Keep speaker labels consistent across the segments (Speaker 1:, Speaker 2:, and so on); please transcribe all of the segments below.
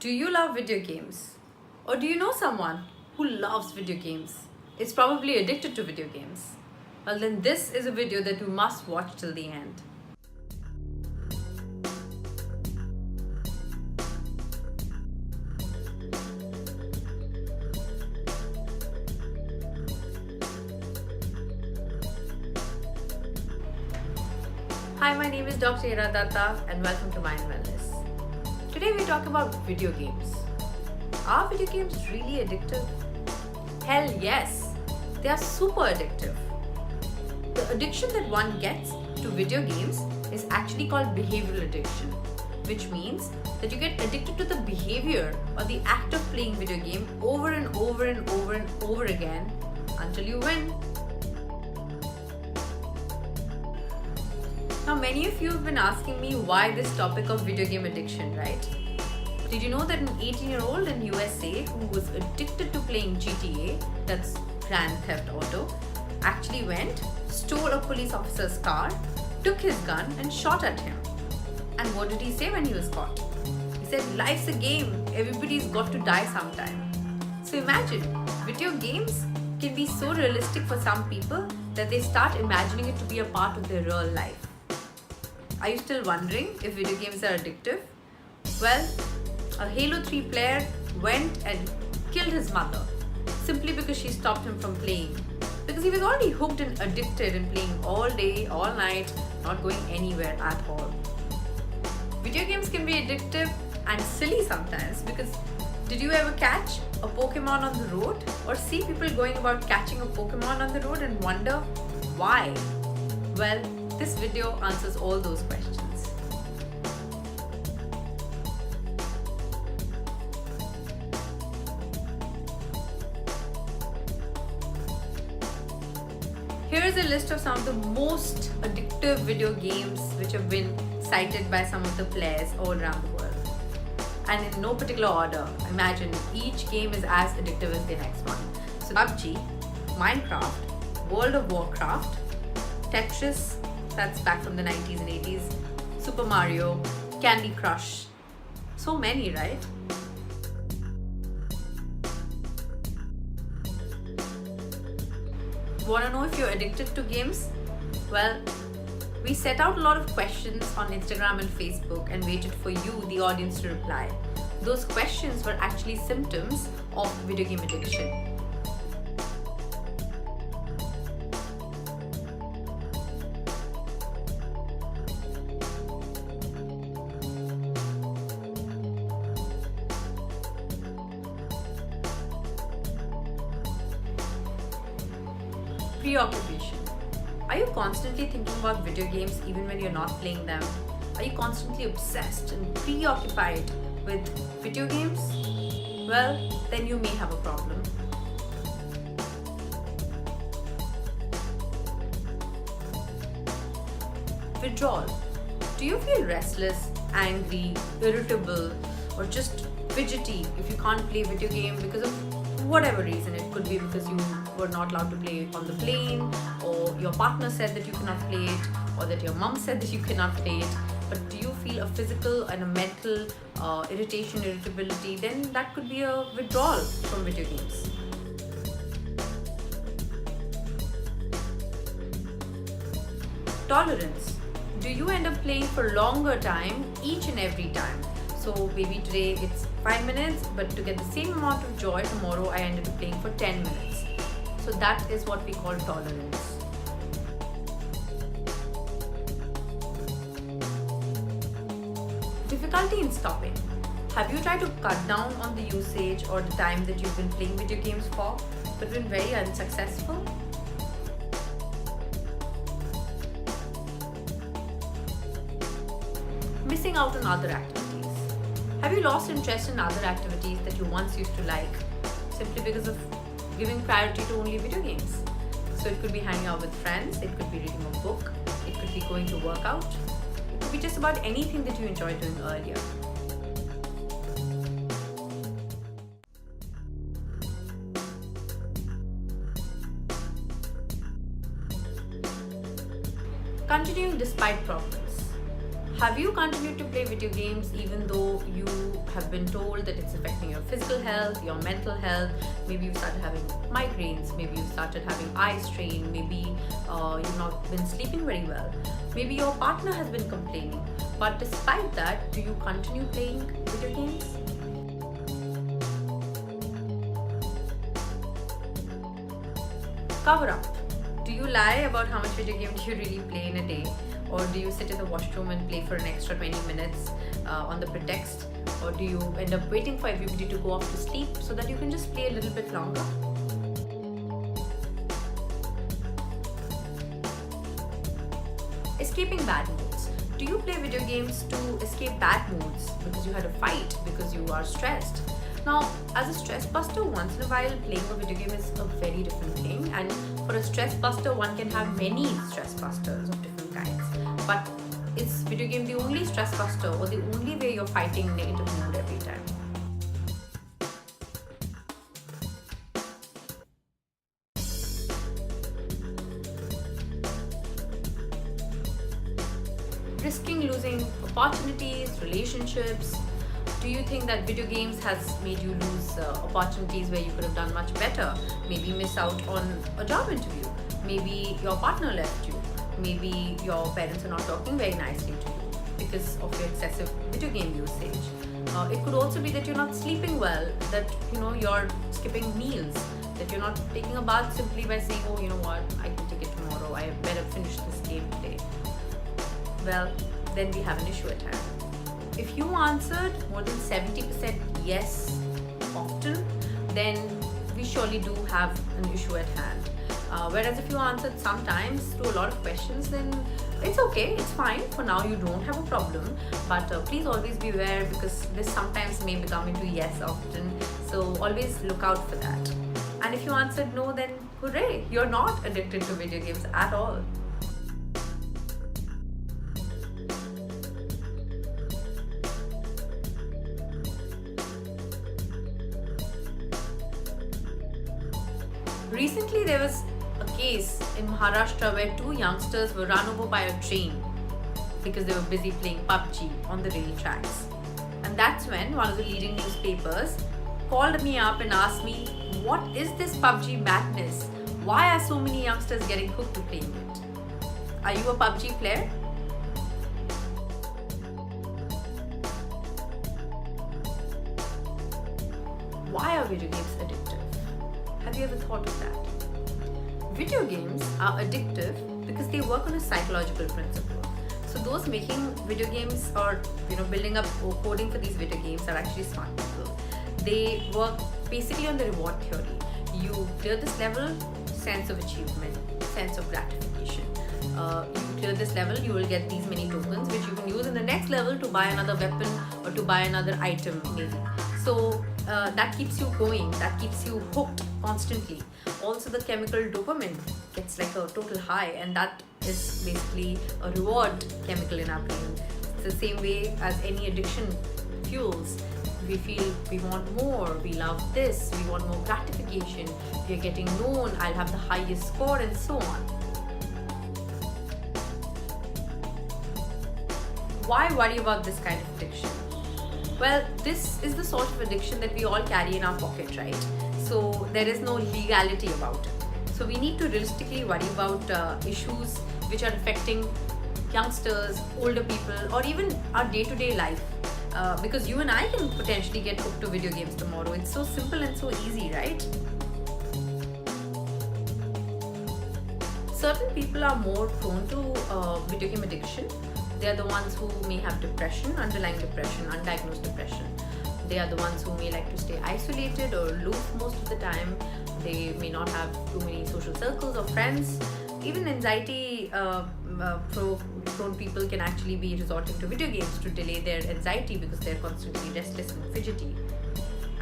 Speaker 1: Do you love video games? Or do you know someone who loves video games? Is probably addicted to video games? Well, then this is a video that you must watch till the end. Hi, my name is Dr. Dutta and welcome to Mind Wellness. Today we talk about video games. Are video games really addictive? Hell yes, they are super addictive. The addiction that one gets to video games is actually called behavioral addiction, which means that you get addicted to the behavior or the act of playing video game over and over and over and over again until you win. Now, many of you have been asking me why this topic of video game addiction, right? Did you know that an 18-year-old in USA who was addicted to playing GTA, that's Grand Theft Auto, actually went, stole a police officer's car, took his gun and shot at him. And what did he say when he was caught? He said, "Life's a game, everybody's got to die sometime." So imagine, video games can be so realistic for some people that they start imagining it to be a part of their real life. Are you still wondering if video games are addictive? Well, a Halo 3 player went and killed his mother simply because she stopped him from playing. Because he was already hooked and addicted and playing all day, all night, not going anywhere at all. Video games can be addictive and silly sometimes because did you ever catch a Pokemon on the road or see people going about catching a Pokemon on the road and wonder why? Well, this video answers all those questions. Here is a list of some of the most addictive video games which have been cited by some of the players all around the world. And in no particular order, imagine each game is as addictive as the next one. So PUBG, Minecraft, World of Warcraft, Tetris, that's back from the 90s and 80s, Super Mario, Candy Crush. So many, right? Want to know if you're addicted to games? Well, we set out a lot of questions on Instagram and Facebook and waited for you, the audience, to reply. Those questions were actually symptoms of video game addiction. Preoccupation. Are you constantly thinking about video games even when you're not playing them? Are you constantly obsessed and preoccupied with video games? Well, then you may have a problem. Withdrawal. Do you feel restless, angry, irritable, or just fidgety if you can't play video game because of whatever reason? It could be because you were not allowed to play it on the plane, or your partner said that you cannot play it, or that your mom said that you cannot play it. But do you feel a physical and a mental irritation, irritability? Then that could be a withdrawal from video games. Tolerance. Do you end up playing for longer time each and every time? So maybe today it's 5 minutes, but to get the same amount of joy tomorrow I ended up playing for 10 minutes. So that is what we call tolerance. Difficulty in stopping. Have you tried to cut down on the usage or the time that you've been playing video games for, but been very unsuccessful? Missing out on other activities. Have you lost interest in other activities that you once used to like simply because of giving priority to only video games? So it could be hanging out with friends, it could be reading a book, it could be going to work out, it could be just about anything that you enjoyed doing earlier. Continuing despite problems. Have you continued to play video games even though you have been told that it's affecting your physical health, your mental health? Maybe you started having migraines, maybe you started having eye strain, maybe you've not been sleeping very well, maybe your partner has been complaining. But despite that, do you continue playing video games? Cover up. Do you lie about how much video games you really play in a day? Or do you sit in the washroom and play for an extra 20 minutes on the pretext? Or do you end up waiting for everybody to go off to sleep so that you can just play a little bit longer? Escaping bad moods. Do you play video games to escape bad moods because you had a fight, because you are stressed? Now, as a stress buster, once in a while playing a video game is a very different thing, and for a stress buster one can have many stress busters of different kinds. But is video game the only stress buster or the only way you're fighting negative mood every time? Risking losing opportunities, relationships. Do you think that video games has made you lose opportunities where you could have done much better? Maybe miss out on a job interview. Maybe your partner left you. Maybe your parents are not talking very nicely to you because of your excessive video game usage. It could also be that you're not sleeping well, that you're skipping meals, that you're not taking a bath simply by saying, oh, you know what, I can take it tomorrow, I better finish this game today. Well, then we have an issue at hand. If you answered more than 70% yes often, then we surely do have an issue at hand. Whereas if you answered sometimes to a lot of questions, then it's okay, it's fine. For now, you don't have a problem. But please always be aware, because this sometimes may become into yes often. So always look out for that. And if you answered no, then hooray, you're not addicted to video games at all. Recently, there was a case in Maharashtra where two youngsters were run over by a train because they were busy playing PUBG on the rail tracks. And that's when one of the leading newspapers called me up and asked me, what is this PUBG madness? Why are so many youngsters getting hooked to playing it? Are you a PUBG player? Why are video games addictive? Have you ever thought of that? Video games are addictive because they work on a psychological principle. So those making video games or building up or coding for these video games are actually smart people. They work basically on the reward theory. You clear this level, sense of achievement, sense of gratification. You clear this level, you will get these many tokens which you can use in the next level to buy another weapon or to buy another item maybe. So that keeps you going, that keeps you hooked constantly. Also, the chemical dopamine gets like a total high, and that is basically a reward chemical in our brain. It's the same way as any addiction fuels. We feel we want more, we love this, we want more gratification, we are getting known, I'll have the highest score, and so on. Why worry about this kind of addiction? Well, this is the sort of addiction that we all carry in our pocket, right? So there is no legality about it. So we need to realistically worry about issues which are affecting youngsters, older people, or even our day-to-day life. Because you and I can potentially get hooked to video games tomorrow. It's so simple and so easy, right? Certain people are more prone to video game addiction. They are the ones who may have depression, underlying depression, undiagnosed depression. They are the ones who may like to stay isolated or aloof most of the time. They may not have too many social circles or friends. Even anxiety prone people can actually be resorting to video games to delay their anxiety because they're constantly restless and fidgety.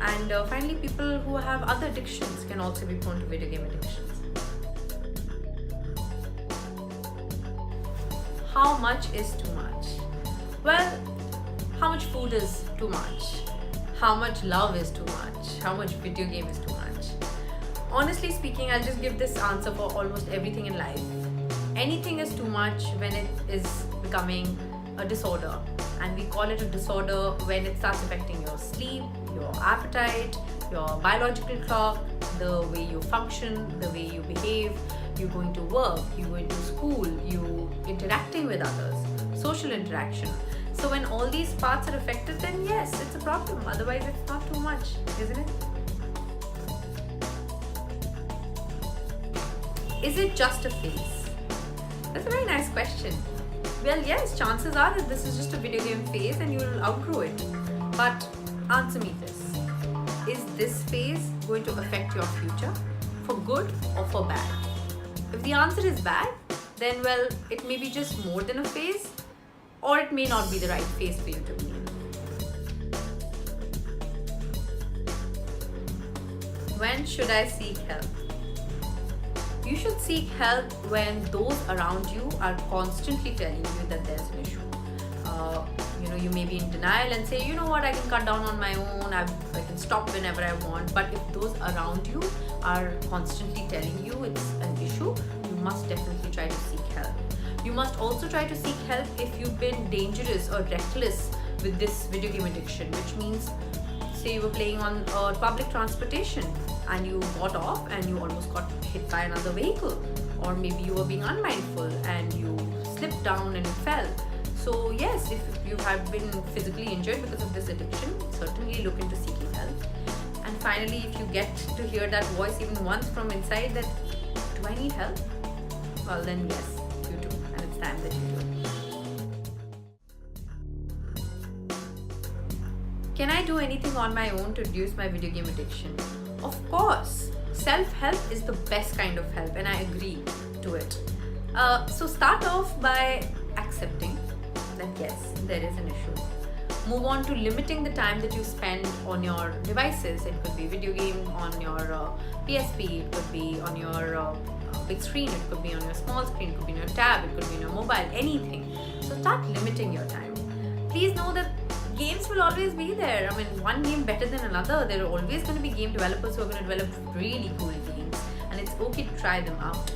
Speaker 1: And finally, people who have other addictions can also be prone to video game addictions. How much is too much? Well, how much food is too much? How much love is too much? How much video game is too much? Honestly speaking, I'll just give this answer for almost everything in life. Anything is too much when it is becoming a disorder, and we call it a disorder when it starts affecting your sleep, your appetite, your biological clock, the way you function, the way you behave, you going to work, you going to school, you interacting with others, social interaction. So when all these parts are affected, then yes, it's a problem. Otherwise, it's not too much, isn't it? Is it just a phase? That's a very nice question. Well, yes, chances are that this is just a video game phase and you will outgrow it. But answer me this. Is this phase going to affect your future for good or for bad? If the answer is bad, then well, it may be just more than a phase, or it may not be the right phase for you to be in. When should I seek help? You should seek help when those around you are constantly telling you that there's an issue. You may be in denial and say, you know what, I can cut down on my own, I can stop whenever I want. But if those around you are constantly telling you it's an issue, you must definitely try to seek help. You must also try to seek help if you've been dangerous or reckless with this video game addiction, which means, say you were playing on public transportation and you got off and you almost got hit by another vehicle, or maybe you were being unmindful and you slipped down and you fell. So yes, if you have been physically injured because of this addiction, certainly look into seeking help. And finally, if you get to hear that voice even once from inside that, do I need help? Well then yes, you do, and it's time that you do. Can I do anything on my own to reduce my video game addiction? Of course, self-help is the best kind of help, and I agree to it. So start off by accepting that yes, there is an issue. Move on to limiting the time that you spend on your devices. It could be video game on your PSP, it could be on your big screen, it could be on your small screen, it could be on your tab, it could be on your mobile, anything. So start limiting your time. Please know that games will always be there. I mean, one game better than another. There are always going to be game developers who are going to develop really cool games, and it's okay to try them out.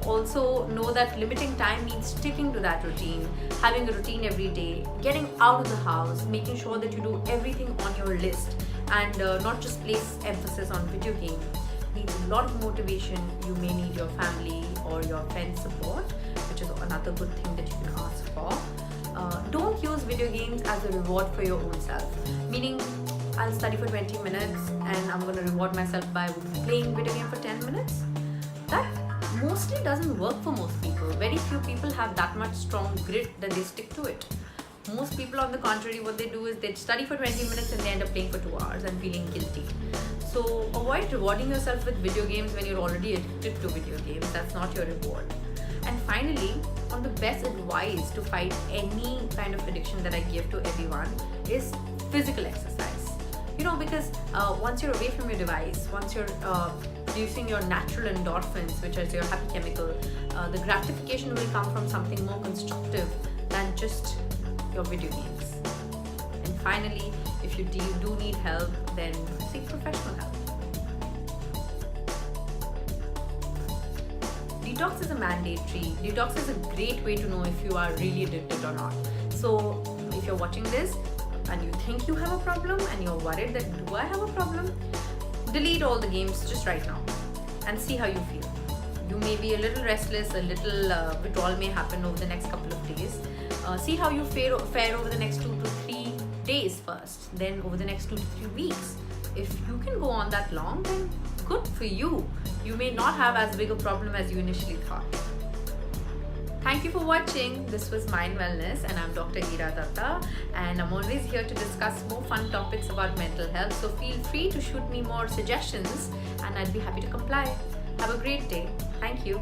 Speaker 1: Also know that limiting time means sticking to that routine, having a routine every day, getting out of the house, making sure that you do everything on your list, and not just place emphasis on video game. Needs a lot of motivation. You may need your family or your friends' support, which is another good thing that you can ask for. Don't use video games as a reward for your own self. Meaning, I'll study for 20 minutes and I'm going to reward myself by playing video game for 10 minutes. That mostly doesn't work for most people. Very few people have that much strong grit that they stick to it. Most people, on the contrary, what they do is they study for 20 minutes and they end up playing for 2 hours and feeling guilty. So avoid rewarding yourself with video games when you're already addicted to video games. That's not your reward. And finally, one of the best advice to fight any kind of addiction that I give to everyone is physical exercise. Because once you're away from your device, once you're producing your natural endorphins, which is your happy chemical, the gratification will come from something more constructive than just your video games. And finally, if you do need help, then seek professional help. Detox is a mandatory. Detox is a great way to know if you are really addicted or not. So if you're watching this and you think you have a problem and you're worried that do I have a problem, delete all the games just right now and see how you feel. You may be a little restless, a little withdrawal may happen over the next couple of days. See how you fare over the next 2 to 3 days first, then over the next 2 to 3 weeks. If you can go on that long, then good for you. You may not have as big a problem as you initially thought. Thank you for watching. This was Mind Wellness and I'm Dr. Dutta, and I'm always here to discuss more fun topics about mental health. So feel free to shoot me more suggestions and I'd be happy to comply. Have a great day. Thank you.